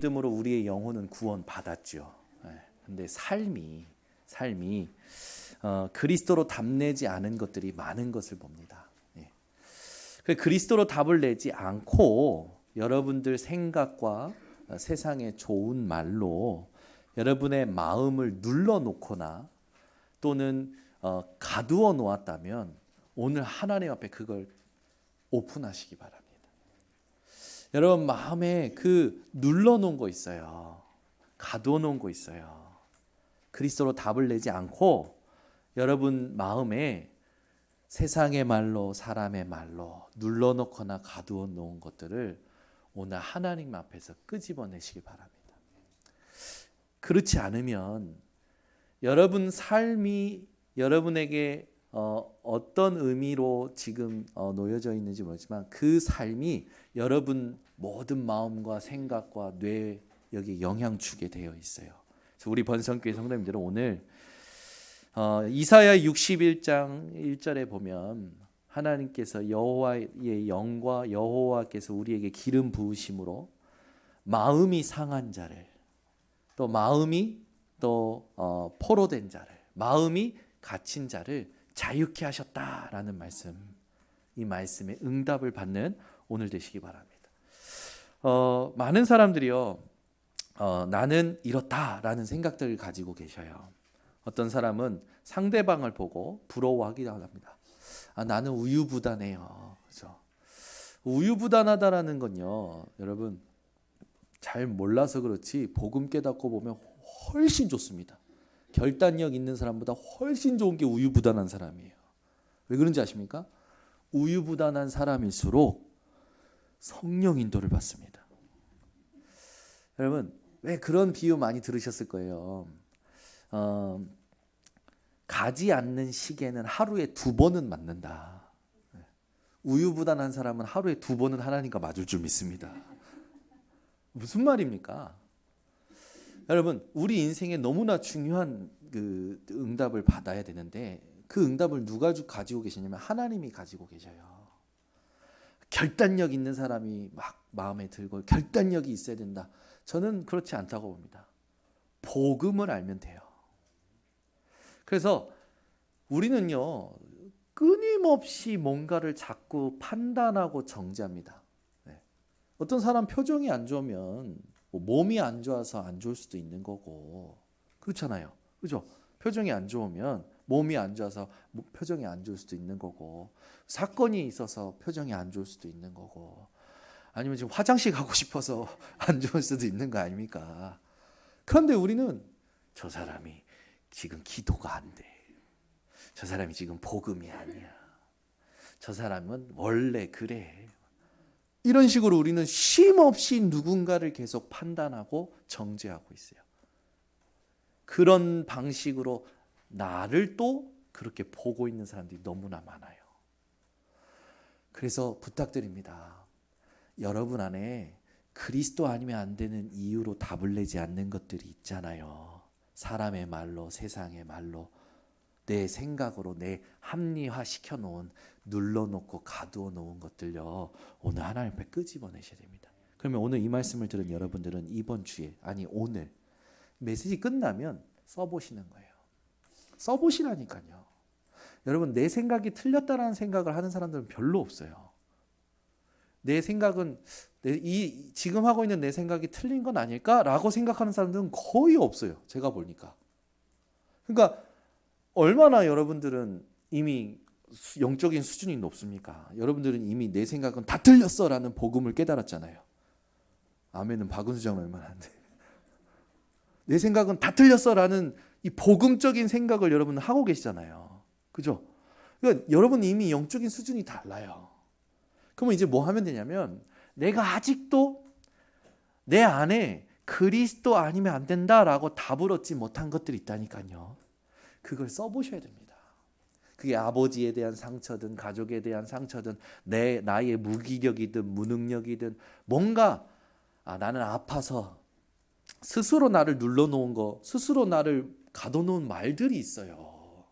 믿음으로 우리의 영혼은 구원 받았죠. 근데 삶이 그리스도로 답내지 않은 것들이 많은 것을 봅니다. 그리스도로 답을 내지 않고 여러분들 생각과 세상의 좋은 말로 여러분의 마음을 눌러놓거나 또는 가두어 놓았다면 오늘 하나님 앞에 그걸 오픈하시기 바랍니다. 여러분 마음에 그 눌러놓은 거 있어요. 가두어 놓은 거 있어요. 그리스도로 답을 내지 않고 여러분 마음에 세상의 말로 사람의 말로 눌러놓거나 가두어 놓은 것들을 오늘 하나님 앞에서 끄집어내시기 바랍니다. 그렇지 않으면 여러분 삶이 여러분에게 어떤 의미로 지금 놓여져 있는지 모르지만 그 삶이 여러분 모든 마음과 생각과 뇌 여기 영향 주게 되어 있어요. 그래서 우리 번성교회 성도님들은 오늘 이사야 61장 1절에 보면 하나님께서 여호와의 영과 여호와께서 우리에게 기름 부으심으로 마음이 상한 자를 또 마음이 또 포로된 자를 마음이 갇힌 자를 자유케 하셨다라는 말씀, 이 말씀에 응답을 받는 오늘 되시기 바랍니다. 많은 사람들이요, 나는 이렇다라는 생각들을 가지고 계셔요. 어떤 사람은 상대방을 보고 부러워하기도 합니다. 나는 우유부단해요. 그렇죠? 우유부단하다라는 건요, 여러분 잘 몰라서 그렇지 복음 깨닫고 보면 훨씬 좋습니다. 결단력 있는 사람보다 훨씬 좋은 게 우유부단한 사람이에요. 왜 그런지 아십니까? 우유부단한 사람일수록 성령 인도를 받습니다. 여러분 왜 그런 비유 많이 들으셨을 거예요. 가지 않는 시계는 하루에 2번은 맞는다. 우유부단한 사람은 하루에 2번은 하나님과 맞을 줄 믿습니다. 무슨 말입니까? 여러분 우리 인생에 너무나 중요한 그 응답을 받아야 되는데 그 응답을 누가 가지고 계시냐면 하나님이 가지고 계셔요. 결단력 있는 사람이 막 마음에 들고 결단력이 있어야 된다. 저는 그렇지 않다고 봅니다. 복음을 알면 돼요. 그래서 우리는요 끊임없이 뭔가를 자꾸 판단하고 정죄합니다. 어떤 사람 표정이 안 좋으면 몸이 안 좋아서 안 좋을 수도 있는 거고 그렇잖아요. 그죠? 표정이 안 좋으면 몸이 안 좋아서 표정이 안 좋을 수도 있는 거고 사건이 있어서 표정이 안 좋을 수도 있는 거고 아니면 지금 화장실 가고 싶어서 안 좋을 수도 있는 거 아닙니까? 그런데 우리는 저 사람이 지금 기도가 안 돼. 저 사람이 지금 복음이 아니야. 저 사람은 원래 그래. 이런 식으로 우리는 쉼없이 누군가를 계속 판단하고 정죄하고 있어요. 그런 방식으로 나를 또 그렇게 보고 있는 사람들이 너무나 많아요. 그래서 부탁드립니다. 여러분 안에 그리스도 아니면 안 되는 이유로 답을 내지 않는 것들이 있잖아요. 사람의 말로, 세상의 말로, 내 생각으로 내 합리화시켜 놓은 눌러놓고 가두어 놓은 것들요 오늘 하나님 앞에 끄집어내셔야 됩니다. 그러면 오늘 이 말씀을 들은 여러분들은 이번 주에 아니 오늘 메시지 끝나면 써보시는 거예요. 써보시라니까요. 여러분 내 생각이 틀렸다라는 생각을 하는 사람들은 별로 없어요. 내 생각은 지금 하고 있는 내 생각이 틀린 건 아닐까라고 생각하는 사람들은 거의 없어요. 제가 보니까. 그러니까 얼마나 여러분들은 이미 영적인 수준이 높습니까? 여러분들은 이미 내 생각은 다 틀렸어라는 복음을 깨달았잖아요. 아멘은 박은수 장로 얼마나 안 돼. 내 생각은 다 틀렸어라는 이 복음적인 생각을 여러분은 하고 계시잖아요. 그죠? 그러니까 여러분 이미 영적인 수준이 달라요. 그러면 이제 뭐 하면 되냐면 내가 아직도 내 안에 그리스도 아니면 안 된다라고 답을 얻지 못한 것들이 있다니까요. 그걸 써보셔야 됩니다. 그게 아버지에 대한 상처든 가족에 대한 상처든 나의 무기력이든 무능력이든 뭔가 나는 아파서 스스로 나를 눌러놓은 거 스스로 나를 가둬놓은 말들이 있어요.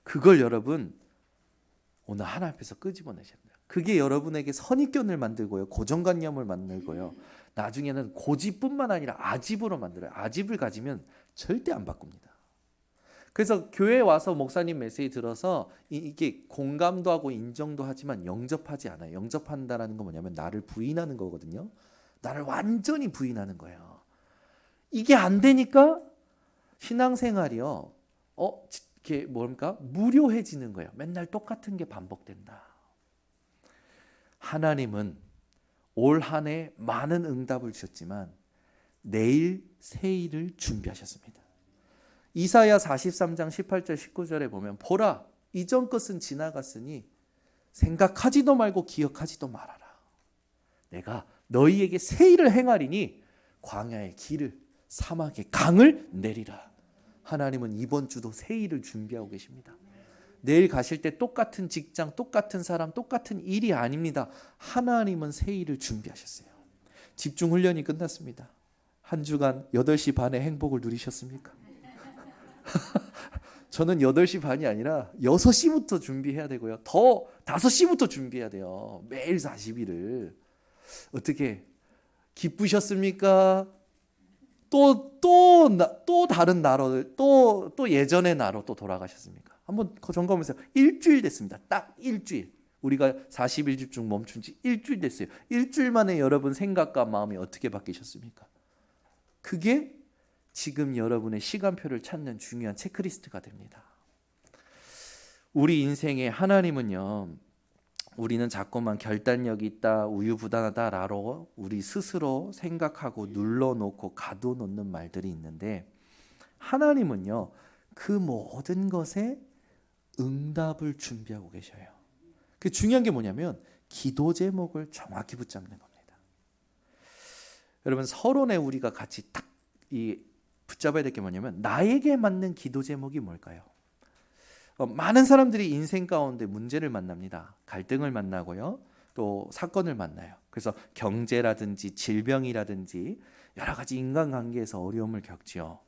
그걸 여러분 오늘 하나님 앞에서 끄집어내셔야 됩니다. 그게 여러분에게 선입견을 만들고요 고정관념을 만들고요 나중에는 고집뿐만 아니라 아집으로 만들어요. 아집을 가지면 절대 안 바꿉니다. 그래서 교회에 와서 목사님 메시지 들어서 이게 공감도 하고 인정도 하지만 영접하지 않아요. 영접한다라는 건 뭐냐면 나를 부인하는 거거든요. 나를 완전히 부인하는 거예요. 이게 안 되니까 신앙생활이요. 이게 뭡니까? 무료해지는 거예요. 맨날 똑같은 게 반복된다. 하나님은 올 한 해 많은 응답을 주셨지만 내일 새 일을 준비하셨습니다. 이사야 43장 18절 19절에 보면 보라 이전 것은 지나갔으니 생각하지도 말고 기억하지도 말아라. 내가 너희에게 새 일을 행하리니 광야의 길을 사막의 강을 내리라. 하나님은 이번 주도 새 일을 준비하고 계십니다. 내일 가실 때 똑같은 직장, 똑같은 사람, 똑같은 일이 아닙니다. 하나님은 새 일을 준비하셨어요. 집중 훈련이 끝났습니다. 한 주간 8시 반에 행복을 누리셨습니까? 저는 8시 반이 아니라 6시부터 준비해야 되고요. 더 5시부터 준비해야 돼요. 매일 40일을. 어떻게 기쁘셨습니까? 또 다른 나로 또 예전의 나로 또 돌아가셨습니까? 한번 점검해보세요. 일주일 됐습니다. 딱 일주일. 우리가 40일 집중 멈춘 지 일주일 됐어요. 일주일 만에 여러분 생각과 마음이 어떻게 바뀌셨습니까? 그게 지금 여러분의 시간표를 찾는 중요한 체크리스트가 됩니다. 우리 인생에 하나님은요, 우리는 자꾸만 결단력이 있다, 우유부단하다라고 우리 스스로 생각하고 눌러놓고 가둬놓는 말들이 있는데 하나님은요, 그 모든 것에 응답을 준비하고 계셔요. 그 중요한 게 뭐냐면 기도 제목을 정확히 붙잡는 겁니다. 여러분 서론에 우리가 같이 딱 붙잡아야 될 게 뭐냐면 나에게 맞는 기도 제목이 뭘까요? 많은 사람들이 인생 가운데 문제를 만납니다. 갈등을 만나고요. 또 사건을 만나요. 그래서 경제라든지 질병이라든지 여러 가지 인간관계에서 어려움을 겪지요.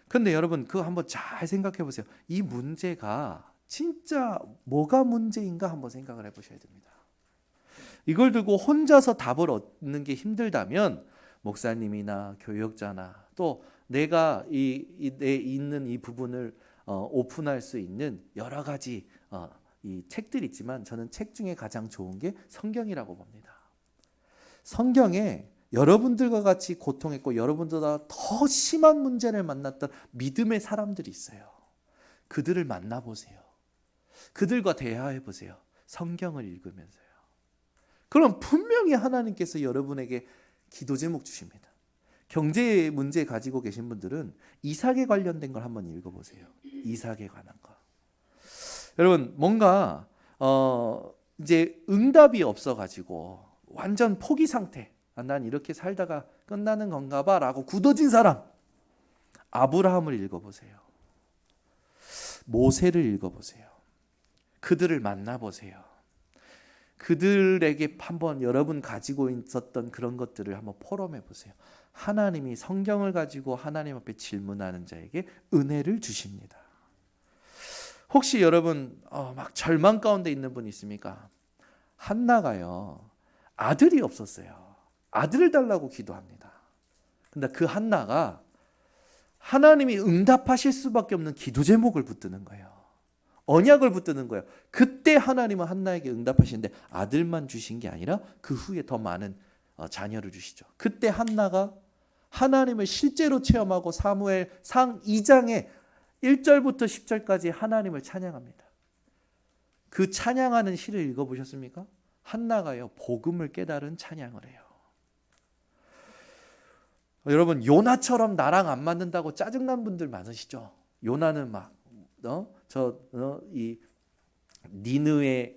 그런데 여러분 그거 한번 잘 생각해 보세요. 이 문제가 진짜 뭐가 문제인가 한번 생각을 해보셔야 됩니다. 이걸 두고 혼자서 답을 얻는 게 힘들다면 목사님이나 교역자나 또 내가 내 있는 이 부분을 오픈할 수 있는 여러 가지 이 책들이 있지만 저는 책 중에 가장 좋은 게 성경이라고 봅니다. 성경에 여러분들과 같이 고통했고 여러분들보다 더 심한 문제를 만났던 믿음의 사람들이 있어요. 그들을 만나보세요. 그들과 대화해보세요. 성경을 읽으면서요. 그럼 분명히 하나님께서 여러분에게 기도 제목 주십니다. 경제 문제 가지고 계신 분들은 이삭에 관련된 걸 한번 읽어보세요. 이삭에 관한 거. 여러분 뭔가 이제 응답이 없어가지고 완전 포기 상태. 난 이렇게 살다가 끝나는 건가 봐라고 굳어진 사람. 아브라함을 읽어보세요. 모세를 읽어보세요. 그들을 만나보세요. 그들에게 한번 여러분 가지고 있었던 그런 것들을 한번 포럼해 보세요. 하나님이 성경을 가지고 하나님 앞에 질문하는 자에게 은혜를 주십니다. 혹시 여러분 막 절망 가운데 있는 분 있습니까? 한나가요. 아들이 없었어요. 아들을 달라고 기도합니다. 근데 그 한나가 하나님이 응답하실 수밖에 없는 기도 제목을 붙드는 거예요. 언약을 붙드는 거예요. 그때 하나님은 한나에게 응답하시는데 아들만 주신 게 아니라 그 후에 더 많은 자녀를 주시죠. 그때 한나가 하나님을 실제로 체험하고 사무엘상 2장에 1절부터 10절까지 하나님을 찬양합니다. 그 찬양하는 시를 읽어보셨습니까? 한나가요 복음을 깨달은 찬양을 해요. 여러분 요나처럼 나랑 안 맞는다고 짜증난 분들 많으시죠? 요나는 막 이 니느웨에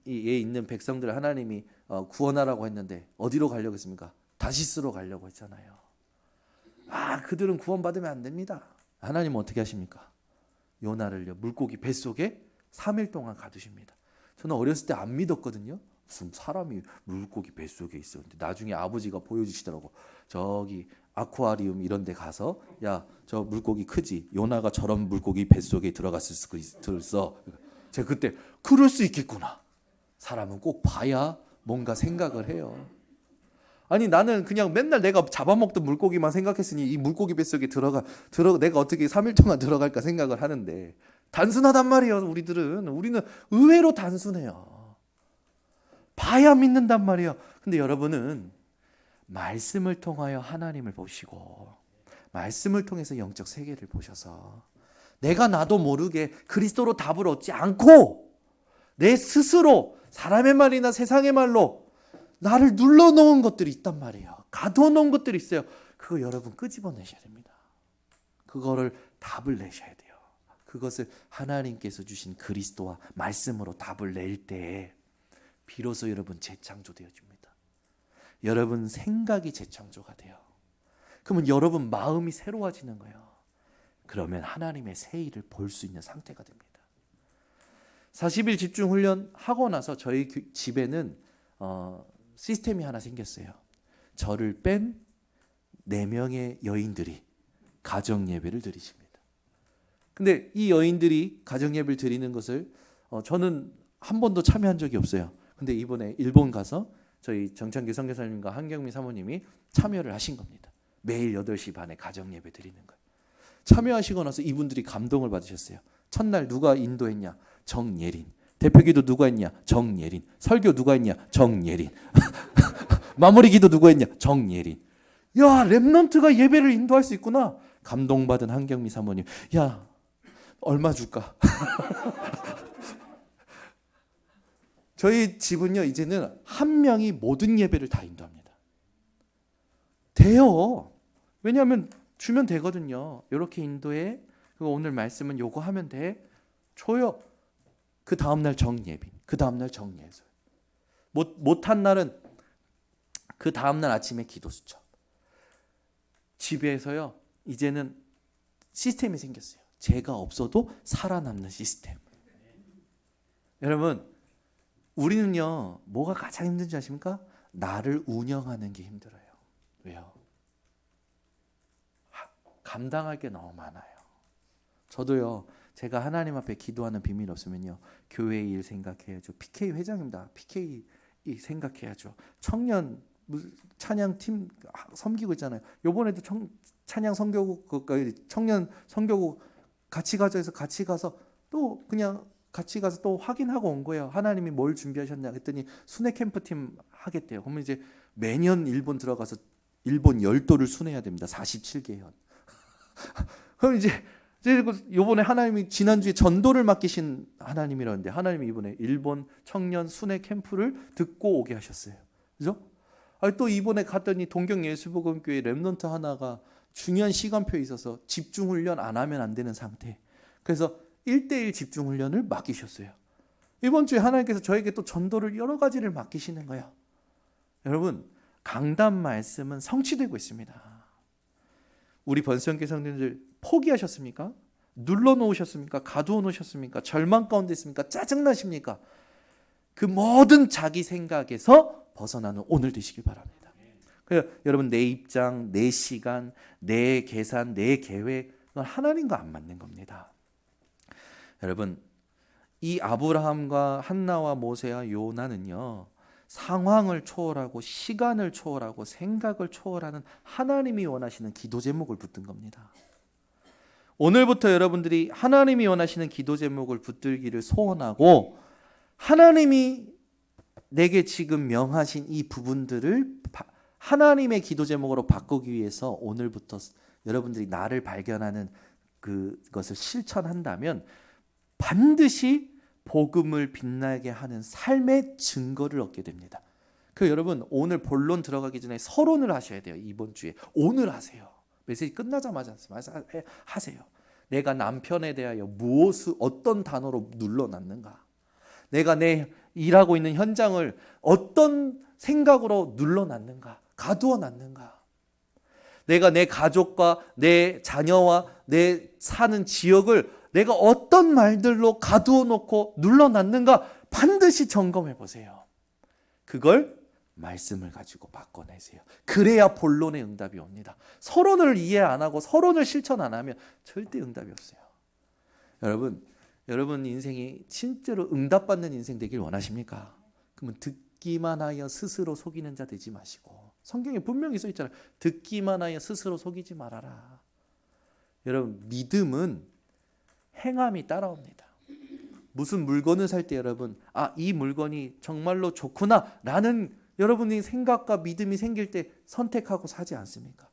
있는 백성들을 하나님이 구원하라고 했는데 어디로 가려고 했습니까? 다시스로 가려고 했잖아요. 그들은 구원받으면 안 됩니다. 하나님은 어떻게 하십니까? 요나를요 물고기 뱃속에 3일 동안 가두십니다. 저는 어렸을 때 안 믿었거든요. 무슨 사람이 물고기 뱃속에 있었는데 나중에 아버지가 보여주시더라고. 저기 아쿠아리움 이런 데 가서 야 저 물고기 크지? 요나가 저런 물고기 뱃속에 들어갔을 수도 있어. 제가 그때 그럴 수 있겠구나. 사람은 꼭 봐야 뭔가 생각을 해요. 아니 나는 그냥 맨날 내가 잡아먹던 물고기만 생각했으니 이 물고기 뱃속에 내가 어떻게 3일 동안 들어갈까 생각을 하는데 단순하단 말이에요. 우리는 의외로 단순해요. 봐야 믿는단 말이에요. 근데 여러분은 말씀을 통하여 하나님을 보시고 말씀을 통해서 영적 세계를 보셔서 내가 나도 모르게 그리스도로 답을 얻지 않고 내 스스로 사람의 말이나 세상의 말로 나를 눌러놓은 것들이 있단 말이에요. 가둬놓은 것들이 있어요. 그거 여러분 끄집어내셔야 됩니다. 그거를 답을 내셔야 돼요. 그것을 하나님께서 주신 그리스도와 말씀으로 답을 낼 때 비로소 여러분 재창조되어집니다. 여러분 생각이 재창조가 돼요. 그러면 여러분 마음이 새로워지는 거예요. 그러면 하나님의 새 일을 볼 수 있는 상태가 됩니다. 40일 집중 훈련 하고 나서 저희 집에는 시스템이 하나 생겼어요. 저를 뺀 4명의 여인들이 가정 예배를 드리십니다. 근데 이 여인들이 가정 예배를 드리는 것을 저는 한 번도 참여한 적이 없어요. 근데 이번에 일본 가서 저희 정창기 선교사님과 한경미 사모님이 참여를 하신 겁니다. 매일 8시 반에 가정 예배 드리는 거예요. 참여하시고 나서 이분들이 감동을 받으셨어요. 첫날 누가 인도했냐? 정예린. 대표기도 누가 했냐? 정예린. 설교 누가 했냐? 정예린. 마무리 기도 누가 했냐? 정예린. 야, 렘넌트가 예배를 인도할 수 있구나. 감동받은 한경미 사모님. 야, 얼마 줄까? 저희 집은요, 이제는 한 명이 모든 예배를 다 인도합니다. 돼요. 왜냐하면 주면 되거든요. 이렇게 인도해. 그리고 오늘 말씀은 요거 하면 돼. 줘요. 그 다음날 정예빈. 그 다음날 정예술. 못한 날은 그 다음날 아침에 기도 수첩. 집에서요. 이제는 시스템이 생겼어요. 제가 없어도 살아남는 시스템. 여러분, 우리는요. 뭐가 가장 힘든지 아십니까? 나를 운영하는 게 힘들어요. 왜요? 감당할 게 너무 많아요. 저도요. 제가 하나님 앞에 기도하는 비밀 없으면요. 교회 일 생각해야죠. PK 회장입니다. PK 생각해야죠. 청년 찬양팀 섬기고 있잖아요. 이번에도 찬양 선교국 청년 선교국 같이 가자 해서 같이 가서 또 그냥 같이 가서 또 확인하고 온 거예요. 하나님이 뭘 준비하셨냐 했더니 순회 캠프팀 하겠대요. 그러면 이제 매년 일본 들어가서 일본 열도를 순회해야 됩니다. 47개년. 그럼 이제 이번에 하나님이 지난주에 전도를 맡기신 하나님이라는데 하나님이 이번에 일본 청년 순회 캠프를 듣고 오게 하셨어요. 그죠? 또 이번에 갔더니 동경예수복음교회 렘넌트 하나가 중요한 시간표에 있어서 집중훈련 안 하면 안 되는 상태. 그래서 1:1 집중훈련을 맡기셨어요. 이번 주에 하나님께서 저에게 또 전도를 여러 가지를 맡기시는 거예요. 여러분, 강단 말씀은 성취되고 있습니다. 우리 번성교 성도님들 포기하셨습니까? 눌러놓으셨습니까? 가두어 놓으셨습니까? 절망 가운데 있습니까? 짜증나십니까? 그 모든 자기 생각에서 벗어나는 오늘 되시길 바랍니다. 그래서 여러분 내 입장, 내 시간, 내 계산, 내 계획 그건 하나님과 안 맞는 겁니다. 여러분 이 아브라함과 한나와 모세와 요나는요. 상황을 초월하고 시간을 초월하고 생각을 초월하는 하나님이 원하시는 기도 제목을 붙든 겁니다. 오늘부터 여러분들이 하나님이 원하시는 기도 제목을 붙들기를 소원하고 하나님이 내게 지금 명하신 이 부분들을 하나님의 기도 제목으로 바꾸기 위해서 오늘부터 여러분들이 나를 발견하는 그것을 실천한다면 반드시 복음을 빛나게 하는 삶의 증거를 얻게 됩니다. 여러분 오늘 본론 들어가기 전에 서론을 하셔야 돼요. 이번 주에 오늘 하세요. 메시지 끝나자마자 하세요. 내가 남편에 대하여 무엇을 어떤 단어로 눌러놨는가? 내가 내 일하고 있는 현장을 어떤 생각으로 눌러놨는가? 가두어 놨는가? 내가 내 가족과 내 자녀와 내 사는 지역을 내가 어떤 말들로 가두어 놓고 눌러놨는가? 반드시 점검해 보세요. 그걸 말씀을 가지고 바꿔내세요. 그래야 본론의 응답이 옵니다. 서론을 이해 안 하고 서론을 실천 안 하면 절대 응답이 없어요. 여러분 인생이 진짜로 응답받는 인생 되길 원하십니까? 그러면 듣기만 하여 스스로 속이는 자 되지 마시고 성경에 분명히 써 있잖아요. 듣기만 하여 스스로 속이지 말아라. 여러분, 믿음은 행함이 따라옵니다. 무슨 물건을 살 때 여러분, 이 물건이 정말로 좋구나 라는 여러분의 생각과 믿음이 생길 때 선택하고 사지 않습니까?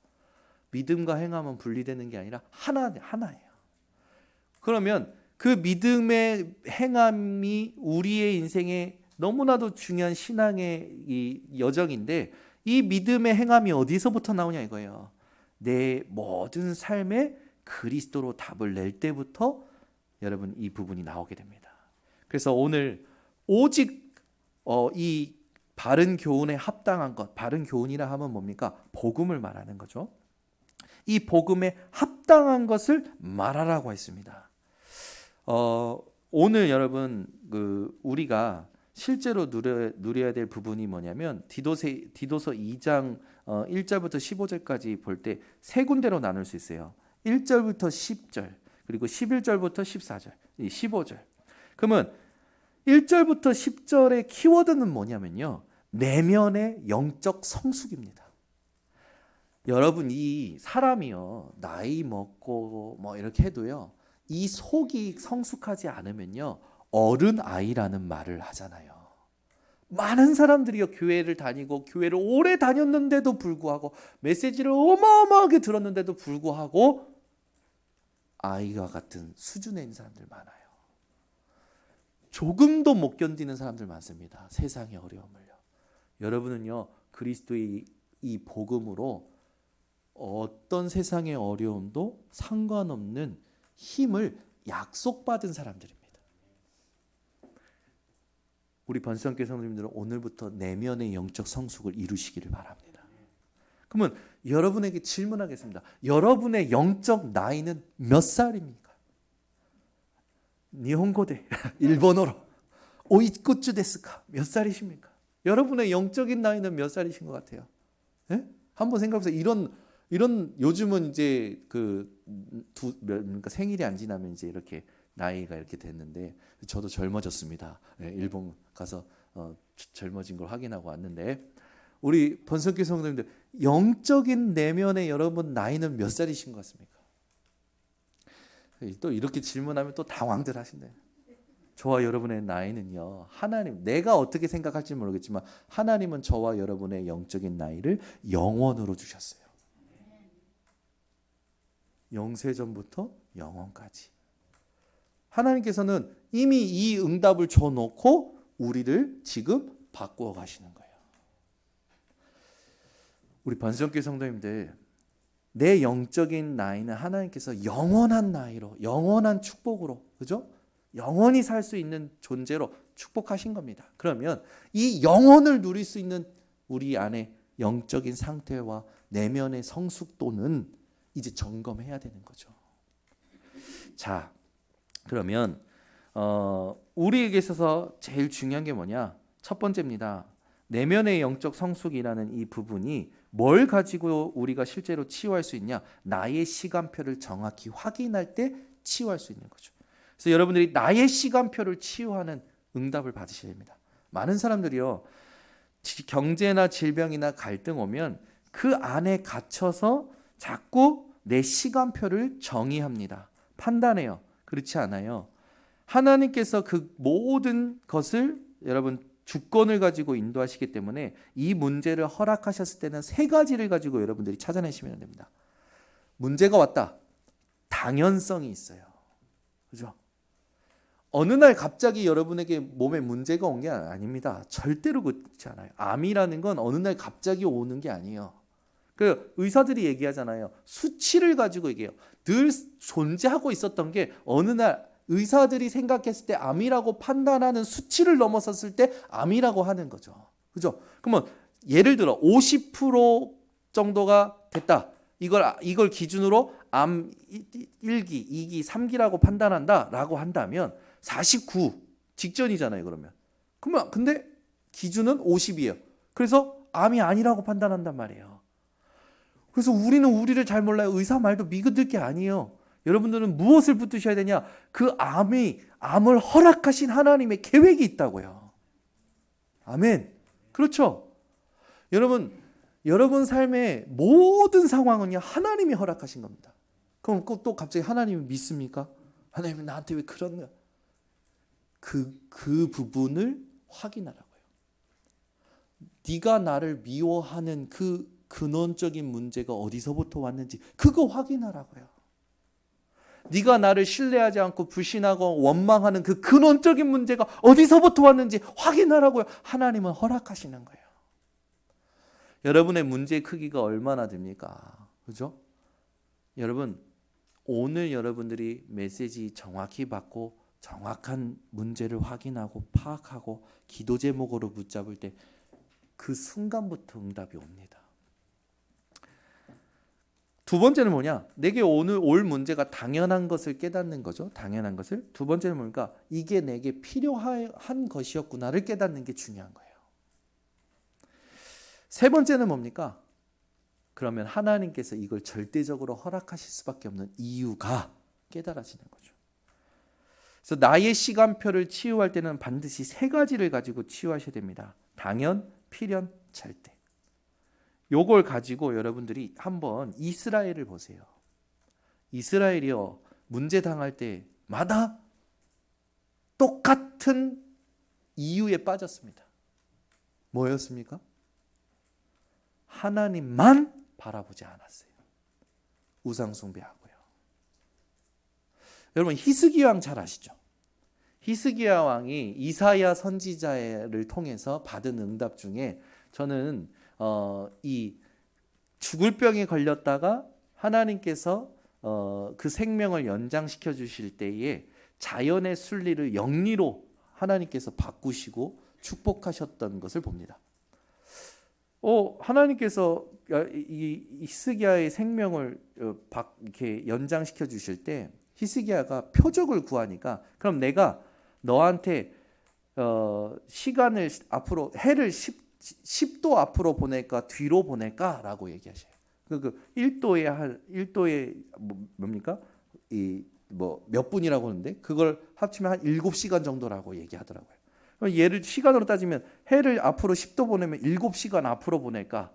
믿음과 행함은 분리되는 게 아니라 하나예요. 그러면 그 믿음의 행함이 우리의 인생에 너무나도 중요한 신앙의 이 여정인데, 이 믿음의 행함이 어디서부터 나오냐 이거예요. 내 모든 삶에 그리스도로 답을 낼 때부터 여러분 이 부분이 나오게 됩니다. 그래서 오늘 오직 이 바른 교훈에 합당한 것, 바른 교훈이라 하면 뭡니까? 복음을 말하는 거죠. 이 복음에 합당한 것을 말하라고 했습니다. 오늘 여러분 우리가 실제로 누려야 될 부분이 뭐냐면 디도서 2장 1절부터 15절까지 볼 때 세 군데로 나눌 수 있어요. 1절부터 10절, 그리고 11절부터 14절, 15절. 그러면 1절부터 10절의 키워드는 뭐냐면요, 내면의 영적 성숙입니다. 여러분, 이 사람이요, 나이 먹고 뭐 이렇게 해도요, 이 속이 성숙하지 않으면요, 어른 아이라는 말을 하잖아요. 많은 사람들이요, 교회를 다니고 교회를 오래 다녔는데도 불구하고, 메시지를 어마어마하게 들었는데도 불구하고 아이와 같은 수준에 있는 사람들 많아요. 조금도 못 견디는 사람들 많습니다. 세상의 어려움을요. 여러분은요, 그리스도의 이 복음으로 어떤 세상의 어려움도 상관없는 힘을 약속받은 사람들입니다. 우리 번성교회 성도님들은 오늘부터 내면의 영적 성숙을 이루시기를 바랍니다. 그러면 여러분에게 질문하겠습니다. 여러분의 영적 나이는 몇 살입니까? 니혼고대 일본어로 오이쿠츠 데스까? 몇 살이십니까? 여러분의 영적인 나이는 몇 살이신 것 같아요? 네? 한번 생각해보세요. 이런 요즘은 이제 그러니까 생일이 안 지나면 이제 이렇게 나이가 이렇게 됐는데, 저도 젊어졌습니다. 네, 일본 가서 젊어진 걸 확인하고 왔는데, 우리 번성교회 성도님들 영적인 내면의 여러분 나이는 몇 살이신 것 같습니까? 또 이렇게 질문하면 또 당황들 하신대요. 저와 여러분의 나이는요, 하나님, 내가 어떻게 생각할지 모르겠지만 하나님은 저와 여러분의 영적인 나이를 영원으로 주셨어요. 영세전부터 영원까지. 하나님께서는 이미 이 응답을 줘놓고 우리를 지금 바꾸어 가시는 거예요. 우리 번성교회 성도님들, 내 영적인 나이는 하나님께서 영원한 나이로, 영원한 축복으로, 그죠? 영원히 살 수 있는 존재로 축복하신 겁니다. 그러면 이 영혼을 누릴 수 있는 우리 안에 영적인 상태와 내면의 성숙도는 이제 점검해야 되는 거죠. 자, 그러면 우리에게 있어서 제일 중요한 게 뭐냐? 첫 번째입니다. 내면의 영적 성숙이라는 이 부분이 뭘 가지고 우리가 실제로 치유할 수 있냐? 나의 시간표를 정확히 확인할 때 치유할 수 있는 거죠. 그래서 여러분들이 나의 시간표를 치유하는 응답을 받으셔야 됩니다. 많은 사람들이요, 경제나 질병이나 갈등 오면 그 안에 갇혀서 자꾸 내 시간표를 정의합니다. 판단해요. 그렇지 않아요. 하나님께서 그 모든 것을 여러분 주권을 가지고 인도하시기 때문에 이 문제를 허락하셨을 때는 세 가지를 가지고 여러분들이 찾아내시면 됩니다. 문제가 왔다. 당연성이 있어요. 그죠? 어느 날 갑자기 여러분에게 몸에 문제가 온 게 아닙니다. 절대로 그렇지 않아요. 암이라는 건 어느 날 갑자기 오는 게 아니에요. 그 의사들이 얘기하잖아요. 수치를 가지고 얘기해요. 늘 존재하고 있었던 게 어느 날 의사들이 생각했을 때 암이라고 판단하는 수치를 넘어섰을 때 암이라고 하는 거죠. 그죠? 그러면 예를 들어 50% 정도가 됐다. 이걸 기준으로 암 1기, 2기, 3기라고 판단한다라고 한다면 49 직전이잖아요, 그러면. 근데 기준은 50이에요. 그래서 암이 아니라고 판단한단 말이에요. 그래서 우리는 우리를 잘 몰라요. 의사 말도 믿을 게 아니에요. 여러분들은 무엇을 붙드셔야 되냐? 그 암을 허락하신 하나님의 계획이 있다고요. 아멘. 그렇죠. 여러분, 여러분 삶의 모든 상황은요 하나님이 허락하신 겁니다. 그럼 또 갑자기 하나님을 믿습니까? 하나님이 나한테 왜 그런 거야? 그 부분을 확인하라고요. 네가 나를 미워하는 그 근원적인 문제가 어디서부터 왔는지 그거 확인하라고요. 네가 나를 신뢰하지 않고 불신하고 원망하는 그 근원적인 문제가 어디서부터 왔는지 확인하라고요. 하나님은 허락하시는 거예요. 여러분의 문제의 크기가 얼마나 됩니까? 그죠? 여러분, 오늘 여러분들이 메시지 정확히 받고 정확한 문제를 확인하고 파악하고 기도 제목으로 붙잡을 때 그 순간부터 응답이 옵니다. 두 번째는 뭐냐? 내게 오늘 올 문제가 당연한 것을 깨닫는 거죠. 당연한 것을. 두 번째는 뭡니까? 이게 내게 필요한 것이었구나를 깨닫는 게 중요한 거예요. 세 번째는 뭡니까? 그러면 하나님께서 이걸 절대적으로 허락하실 수밖에 없는 이유가 깨달아지는 거죠. 그래서 나의 시간표를 치유할 때는 반드시 세 가지를 가지고 치유하셔야 됩니다. 당연, 필연, 절대. 요걸 가지고 여러분들이 한번 이스라엘을 보세요. 이스라엘이요, 문제 당할 때마다 똑같은 이유에 빠졌습니다. 뭐였습니까? 하나님만 바라보지 않았어요. 우상 숭배하고요. 여러분 히스기야 왕 잘 아시죠? 히스기야 왕이 이사야 선지자를 통해서 받은 응답 중에 저는 이 죽을 병에 걸렸다가 하나님께서 그 생명을 연장시켜 주실 때에 자연의 순리를 영리로 하나님께서 바꾸시고 축복하셨던 것을 봅니다. 하나님께서 이 히스기야의 생명을 이렇게 연장시켜 주실 때 히스기야가 표적을 구하니까 그럼 내가 너한테 시간을 앞으로 해를 10도 앞으로 보낼까 뒤로 보낼까라고 얘기하셔요. 그 1도에 뭡니까? 몇 분이라고 하는데 그걸 합치면 한 7시간 정도라고 얘기하더라고요. 얘를 시간으로 따지면 해를 앞으로 10도 보내면 7시간 앞으로 보낼까?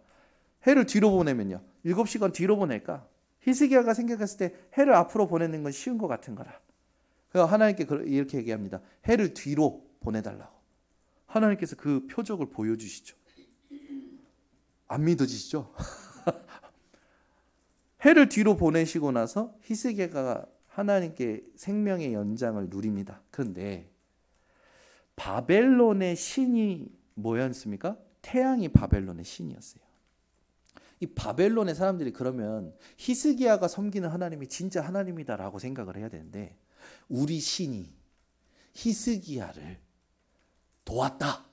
해를 뒤로 보내면요. 7시간 뒤로 보낼까? 히스기야가 생각했을 때 해를 앞으로 보내는 건 쉬운 것 같은 거라. 그래서 하나님께 이렇게 얘기합니다. 해를 뒤로 보내달라고. 하나님께서 그 표적을 보여주시죠. 안 믿어지시죠? 해를 뒤로 보내시고 나서 히스기야가 하나님께 생명의 연장을 누립니다. 그런데 바벨론의 신이 뭐였습니까? 태양이 바벨론의 신이었어요. 이 바벨론의 사람들이 그러면 히스기야가 섬기는 하나님이 진짜 하나님이다라고 생각을 해야 되는데 우리 신이 히스기야를 도왔다.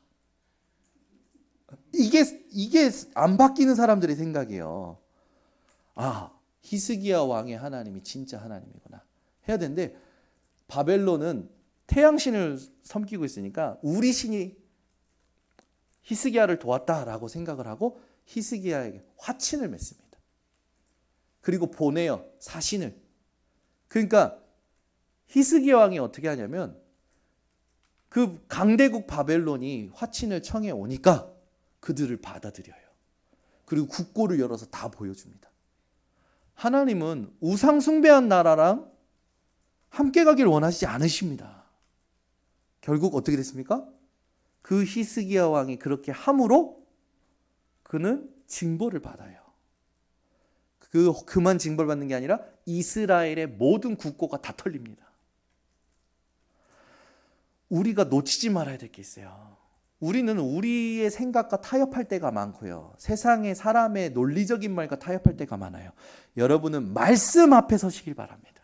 이게 안 바뀌는 사람들의 생각이에요. 히스기야 왕의 하나님이 진짜 하나님이구나 해야 되는데 바벨론은 태양신을 섬기고 있으니까 우리 신이 히스기야를 도왔다라고 생각을 하고 히스기야에게 화친을 맺습니다. 그리고 보내요. 사신을. 그러니까 히스기야 왕이 어떻게 하냐면 그 강대국 바벨론이 화친을 청해 오니까 그들을 받아들여요. 그리고 국고를 열어서 다 보여줍니다. 하나님은 우상 숭배한 나라랑 함께 가기를 원하시지 않으십니다. 결국 어떻게 됐습니까? 그 히스기야 왕이 그렇게 함으로 그는 징벌을 받아요. 그만 징벌 받는 게 아니라 이스라엘의 모든 국고가 다 털립니다. 우리가 놓치지 말아야 될 게 있어요. 우리는 우리의 생각과 타협할 때가 많고요. 세상의 사람의 논리적인 말과 타협할 때가 많아요. 여러분은 말씀 앞에 서시길 바랍니다.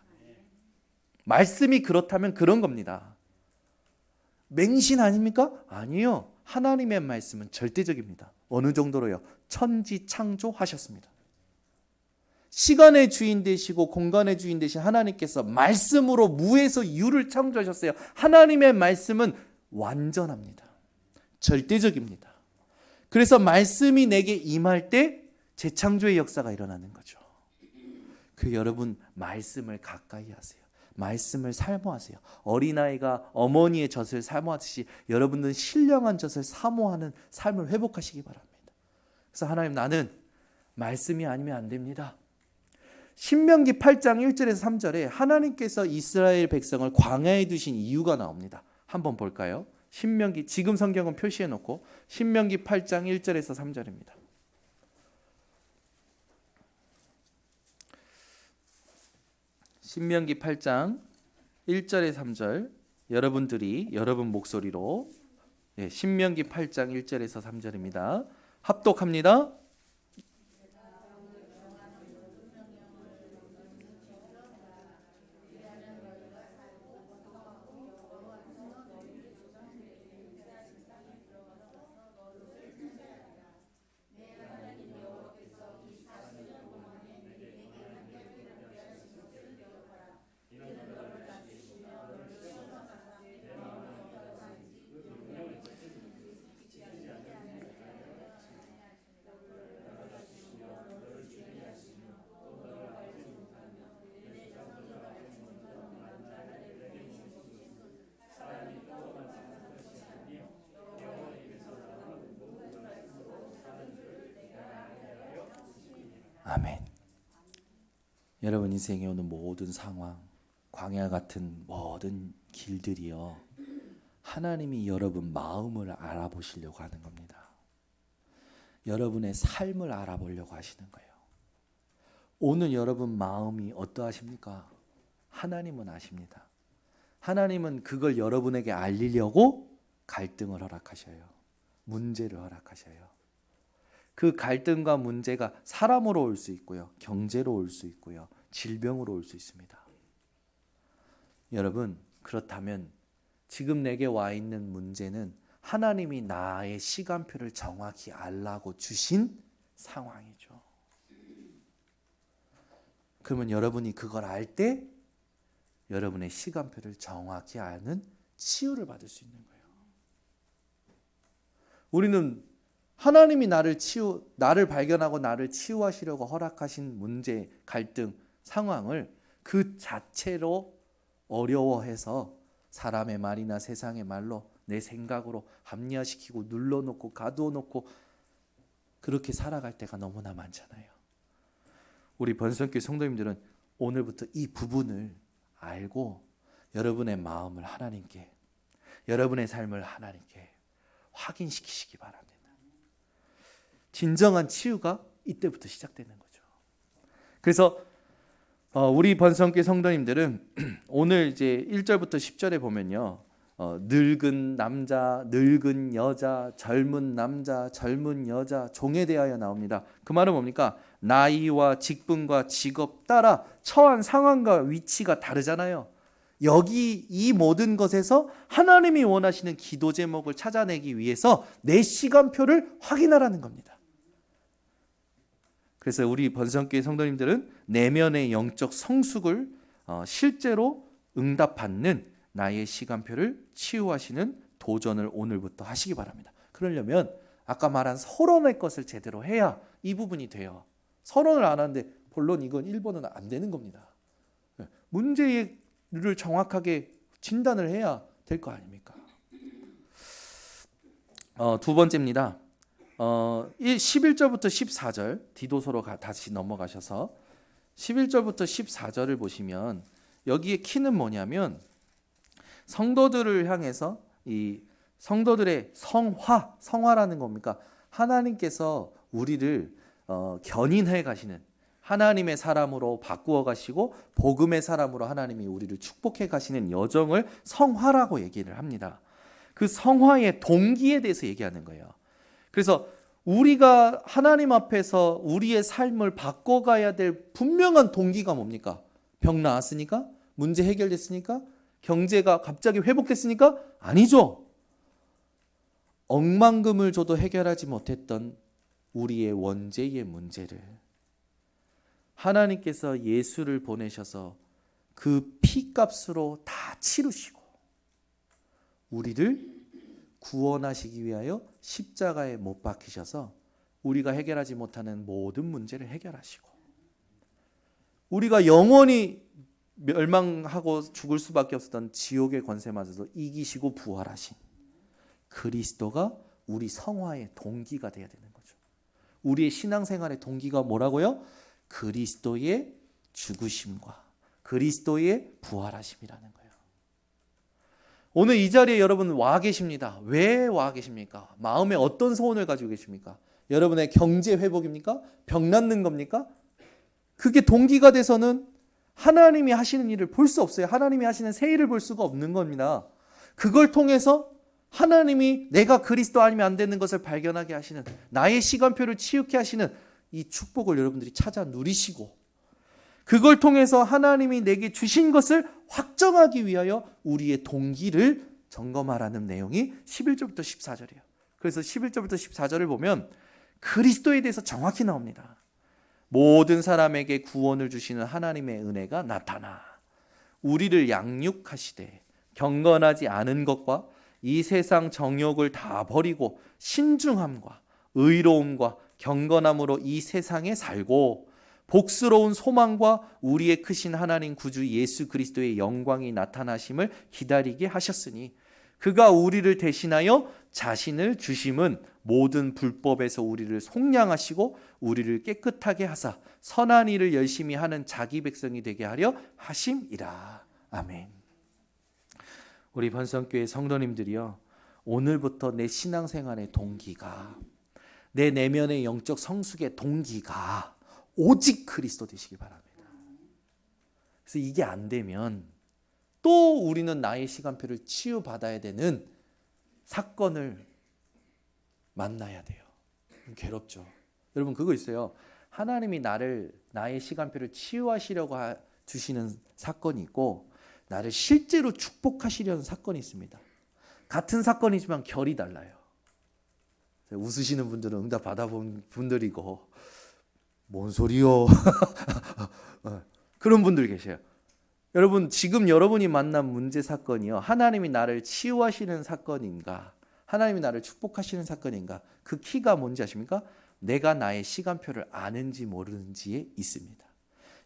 말씀이 그렇다면 그런 겁니다. 맹신 아닙니까? 아니요. 하나님의 말씀은 절대적입니다. 어느 정도로요? 천지 창조하셨습니다. 시간의 주인 되시고 공간의 주인 되신 하나님께서 말씀으로 무에서 유를 창조하셨어요. 하나님의 말씀은 완전합니다. 절대적입니다. 그래서 말씀이 내게 임할 때 재창조의 역사가 일어나는 거죠. 여러분 말씀을 가까이 하세요. 말씀을 사모하세요. 어린아이가 어머니의 젖을 사모하듯이 여러분들은 신령한 젖을 사모하는 삶을 회복하시기 바랍니다. 그래서 하나님 나는 말씀이 아니면 안 됩니다. 신명기 8장 1절에서 3절에 하나님께서 이스라엘 백성을 광야에 두신 이유가 나옵니다. 한번 볼까요? 신명기, 지금 성경은 표시해 놓고 신명기 8장 1절에서 3절입니다. 신명기 8장 1절에 3절, 여러분 목소리로 신명기 8장 1절에서 3절입니다. 합독합니다. 아멘. 여러분 인생에 오는 모든 상황, 광야 같은 모든 길들이요, 하나님이 여러분 마음을 알아보시려고 하는 겁니다. 여러분의 삶을 알아보려고 하시는 거예요. 오늘 여러분 마음이 어떠하십니까? 하나님은 아십니다. 하나님은 그걸 여러분에게 알리려고 갈등을 허락하셔요. 문제를 허락하셔요. 그 갈등과 문제가 사람으로 올 수 있고요, 경제로 올 수 있고요, 질병으로 올 수 있습니다. 여러분, 그렇다면 지금 내게 와 있는 문제는 하나님이 나의 시간표를 정확히 알라고 주신 상황이죠. 그러면 여러분이 그걸 알 때 여러분의 시간표를 정확히 아는 치유를 받을 수 있는 거예요. 우리는 하나님이 나를 발견하고 나를 치유하시려고 허락하신 문제, 갈등, 상황을 그 자체로 어려워해서 사람의 말이나 세상의 말로 내 생각으로 합리화시키고 눌러놓고 가두어놓고 그렇게 살아갈 때가 너무나 많잖아요. 우리 번성교회 성도님들은 오늘부터 이 부분을 알고 여러분의 마음을 하나님께, 여러분의 삶을 하나님께 확인시키시기 바랍니다. 진정한 치유가 이때부터 시작되는 거죠. 그래서 우리 번성교회 성도님들은 오늘 이제 1절부터 10절에 보면요, 늙은 남자, 늙은 여자, 젊은 남자, 젊은 여자, 종에 대하여 나옵니다. 그 말은 뭡니까? 나이와 직분과 직업 따라 처한 상황과 위치가 다르잖아요. 여기 이 모든 것에서 하나님이 원하시는 기도 제목을 찾아내기 위해서 내 시간표를 확인하라는 겁니다. 그래서 우리 번성교회 성도님들은 내면의 영적 성숙을 실제로 응답받는 나의 시간표를 치유하시는 도전을 오늘부터 하시기 바랍니다. 그러려면 아까 말한 서론의 것을 제대로 해야 이 부분이 돼요. 서론을 안 하는데 본론 이건 1번은 안 되는 겁니다. 문제를 정확하게 진단을 해야 될 거 아닙니까? 두 번째입니다. 11절부터 14절 디도서로 다시 넘어가셔서 11절부터 14절을 보시면 여기에 키는 뭐냐면 성도들을 향해서 이 성도들의 성화라는 겁니까? 하나님께서 우리를 견인해 가시는 하나님의 사람으로 바꾸어 가시고 복음의 사람으로 하나님이 우리를 축복해 가시는 여정을 성화라고 얘기를 합니다. 그 성화의 동기에 대해서 얘기하는 거예요. 그래서 우리가 하나님 앞에서 우리의 삶을 바꿔가야 될 분명한 동기가 뭡니까? 병 나았으니까? 문제 해결됐으니까? 경제가 갑자기 회복됐으니까? 아니죠. 억만금을 줘도 해결하지 못했던 우리의 원죄의 문제를 하나님께서 예수를 보내셔서 그 피값으로 다 치르시고 우리를 구원하시기 위하여 십자가에 못 박히셔서 우리가 해결하지 못하는 모든 문제를 해결하시고 우리가 영원히 멸망하고 죽을 수밖에 없었던 지옥의 권세마저도 이기시고 부활하신 그리스도가 우리 성화의 동기가 되어야 되는 거죠. 우리의 신앙생활의 동기가 뭐라고요? 그리스도의 죽으심과 그리스도의 부활하심이라는 거예요. 오늘 이 자리에 여러분 와 계십니다. 왜 와 계십니까? 마음에 어떤 소원을 가지고 계십니까? 여러분의 경제 회복입니까? 병 낫는 겁니까? 그게 동기가 돼서는 하나님이 하시는 일을 볼 수 없어요. 하나님이 하시는 새 일을 볼 수가 없는 겁니다. 그걸 통해서 하나님이 내가 그리스도 아니면 안 되는 것을 발견하게 하시는, 나의 시간표를 치우게 하시는 이 축복을 여러분들이 찾아 누리시고, 그걸 통해서 하나님이 내게 주신 것을 확정하기 위하여 우리의 동기를 점검하라는 내용이 11절부터 14절이에요. 그래서 11절부터 14절을 보면 그리스도에 대해서 정확히 나옵니다. 모든 사람에게 구원을 주시는 하나님의 은혜가 나타나 우리를 양육하시되 경건하지 않은 것과 이 세상 정욕을 다 버리고 신중함과 의로움과 경건함으로 이 세상에 살고 복스러운 소망과 우리의 크신 하나님 구주 예수 그리스도의 영광이 나타나심을 기다리게 하셨으니 그가 우리를 대신하여 자신을 주심은 모든 불법에서 우리를 속량하시고 우리를 깨끗하게 하사 선한 일을 열심히 하는 자기 백성이 되게 하려 하심이라. 아멘. 우리 번성교회 성도님들이요, 오늘부터 내 신앙생활의 동기가, 내 내면의 영적 성숙의 동기가 오직 그리스도 되시길 바랍니다. 그래서 이게 안 되면 또 우리는 나의 시간표를 치유받아야 되는 사건을 만나야 돼요. 괴롭죠. 여러분 그거 있어요. 하나님이 나의 시간표를 치유하시려고 주시는 사건이 있고 나를 실제로 축복하시려는 사건이 있습니다. 같은 사건이지만 결이 달라요. 웃으시는 분들은 응답 받아본 분들이고 뭔 소리요? 그런 분들 계세요. 여러분 지금 여러분이 만난 문제 사건이요, 하나님이 나를 치유하시는 사건인가, 하나님이 나를 축복하시는 사건인가, 그 키가 뭔지 아십니까? 내가 나의 시간표를 아는지 모르는지에 있습니다.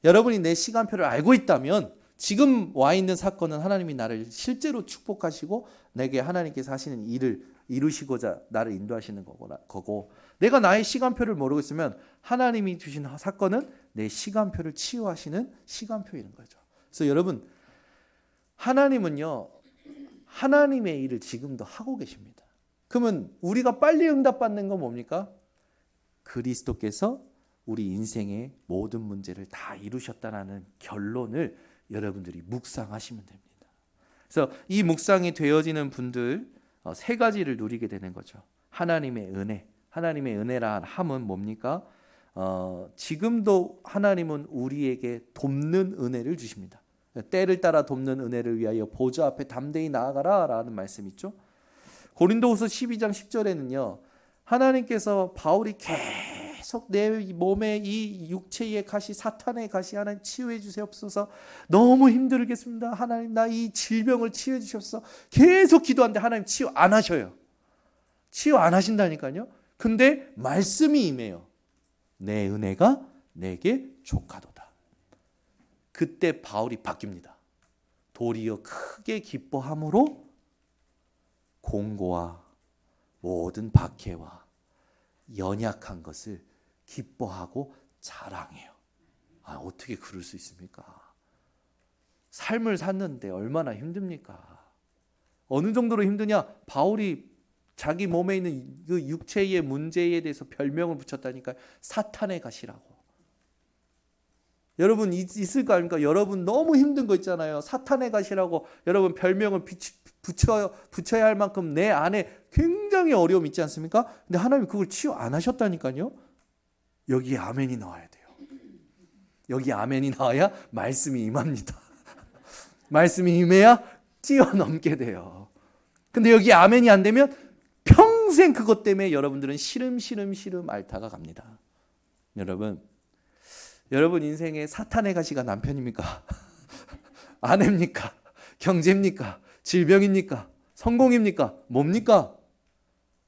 여러분이 내 시간표를 알고 있다면 지금 와 있는 사건은 하나님이 나를 실제로 축복하시고 내게 하나님께서 하시는 일을 이루시고자 나를 인도하시는 거고, 내가 나의 시간표를 모르고 있으면 하나님이 주신 사건은 내 시간표를 치유하시는 시간표인 거죠. 그래서 여러분, 하나님은요, 하나님의 일을 지금도 하고 계십니다. 그러면 우리가 빨리 응답받는 건 뭡니까? 그리스도께서 우리 인생의 모든 문제를 다 이루셨다는 결론을 여러분들이 묵상하시면 됩니다. 그래서 이 묵상이 되어지는 분들 세 가지를 누리게 되는 거죠. 하나님의 은혜, 하나님의 은혜라 함은 뭡니까? 지금도 하나님은 우리에게 돕는 은혜를 주십니다. 때를 따라 돕는 은혜를 위하여 보좌 앞에 담대히 나아가라 라는 말씀 있죠. 고린도후서 12장 10절에는요, 하나님께서 바울이 계속 내 몸에 이 육체의 가시, 사탄의 가시 하나님 치유해 주시옵소서, 너무 힘들겠습니다, 하나님 나 이 질병을 치유해 주시옵소서 계속 기도하는데 하나님 치유 안 하셔요. 치유 안 하신다니까요. 근데 말씀이 임해요. 내 은혜가 내게 족하도다. 그때 바울이 바뀝니다. 도리어 크게 기뻐함으로 공고와 모든 박해와 연약한 것을 기뻐하고 자랑해요. 어떻게 그럴 수 있습니까? 삶을 샀는데 얼마나 힘듭니까? 어느 정도로 힘드냐? 바울이 자기 몸에 있는 그 육체의 문제에 대해서 별명을 붙였다니까요. 사탄의 가시라고. 여러분 있을 거 아닙니까? 여러분 너무 힘든 거 있잖아요. 사탄의 가시라고 여러분 별명을 붙여야 할 만큼 내 안에 굉장히 어려움이 있지 않습니까? 근데 하나님이 그걸 치유 안 하셨다니까요. 여기에 아멘이 나와야 돼요. 여기 아멘이 나와야 말씀이 임합니다. 말씀이 임해야 뛰어넘게 돼요. 근데 여기 아멘이 안 되면 평생 그것 때문에 여러분들은 시름 앓다가 갑니다. 여러분 인생에 사탄의 가시가 남편입니까? 아내입니까? 경제입니까? 질병입니까? 성공입니까? 뭡니까?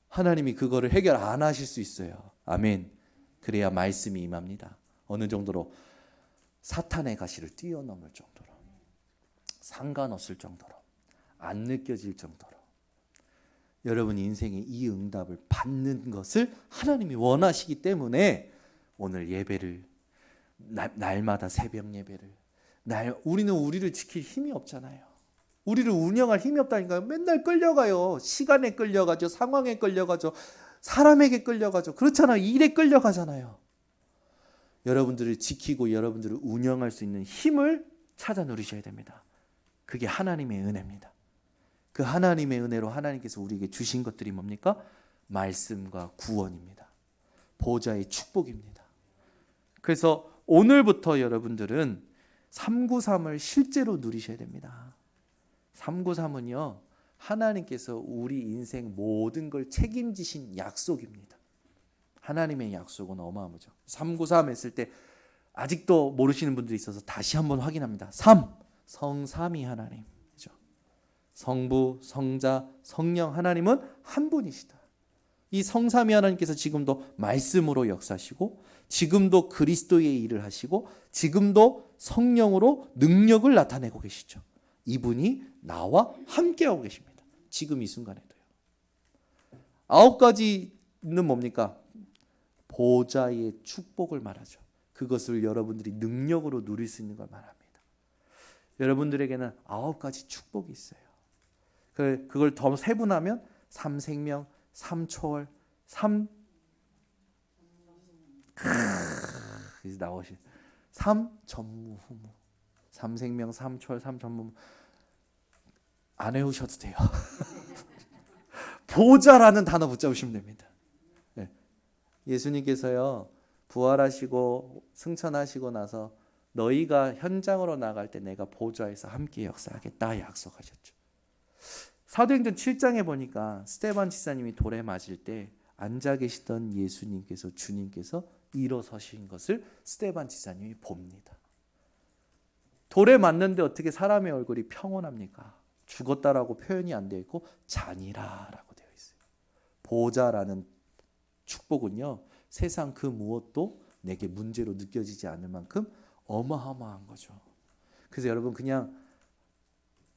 하나님이 그거를 해결 안 하실 수 있어요. 아멘. 그래야 말씀이 임합니다. 어느 정도로? 사탄의 가시를 뛰어넘을 정도로, 상관없을 정도로, 안 느껴질 정도로. 여러분 인생의 이 응답을 받는 것을 하나님이 원하시기 때문에 오늘 예배를 날마다 새벽 예배를 우리는 우리를 지킬 힘이 없잖아요. 우리를 운영할 힘이 없다니까요. 맨날 끌려가요. 시간에 끌려가죠. 상황에 끌려가죠. 사람에게 끌려가죠. 그렇잖아요. 일에 끌려가잖아요. 여러분들을 지키고 여러분들을 운영할 수 있는 힘을 찾아 누리셔야 됩니다. 그게 하나님의 은혜입니다. 그 하나님의 은혜로 하나님께서 우리에게 주신 것들이 뭡니까? 말씀과 구원입니다. 보좌의 축복입니다. 그래서 오늘부터 여러분들은 393을 실제로 누리셔야 됩니다. 393은요, 하나님께서 우리 인생 모든 걸 책임지신 약속입니다. 하나님의 약속은 어마어마하죠. 393 했을 때 아직도 모르시는 분들이 있어서 다시 한번 확인합니다. 3, 성삼위 하나님. 성부, 성자, 성령 하나님은 한 분이시다. 이 성삼위 하나님께서 지금도 말씀으로 역사하시고 지금도 그리스도의 일을 하시고 지금도 성령으로 능력을 나타내고 계시죠. 이분이 나와 함께하고 계십니다. 지금 이 순간에도요. 9가지는 뭡니까? 보좌의 축복을 말하죠. 그것을 여러분들이 능력으로 누릴 수 있는 걸 말합니다. 여러분들에게는 9가지 축복이 있어요. 그걸 더 세분하면 3생명, 3초월, 3전무후무. 3생명, 3초월, 3전무후무. 안 외우셔도 돼요. 보좌라는 단어 붙잡으시면 됩니다. 네. 예수님께서요, 부활하시고 승천하시고 나서 너희가 현장으로 나갈 때 내가 보좌에서 함께 역사하겠다 약속하셨죠. 사도행전 7장에 보니까 스데반 지사님이 돌에 맞을 때 앉아 계시던 예수님께서 주님께서 일어서신 것을 스데반 지사님이 봅니다. 돌에 맞는데 어떻게 사람의 얼굴이 평온합니까? 죽었다라고 표현이 안 되어 있고 잔이라라고 되어 있어요. 보좌라는 축복은요, 세상 그 무엇도 내게 문제로 느껴지지 않을 만큼 어마어마한 거죠. 그래서 여러분 그냥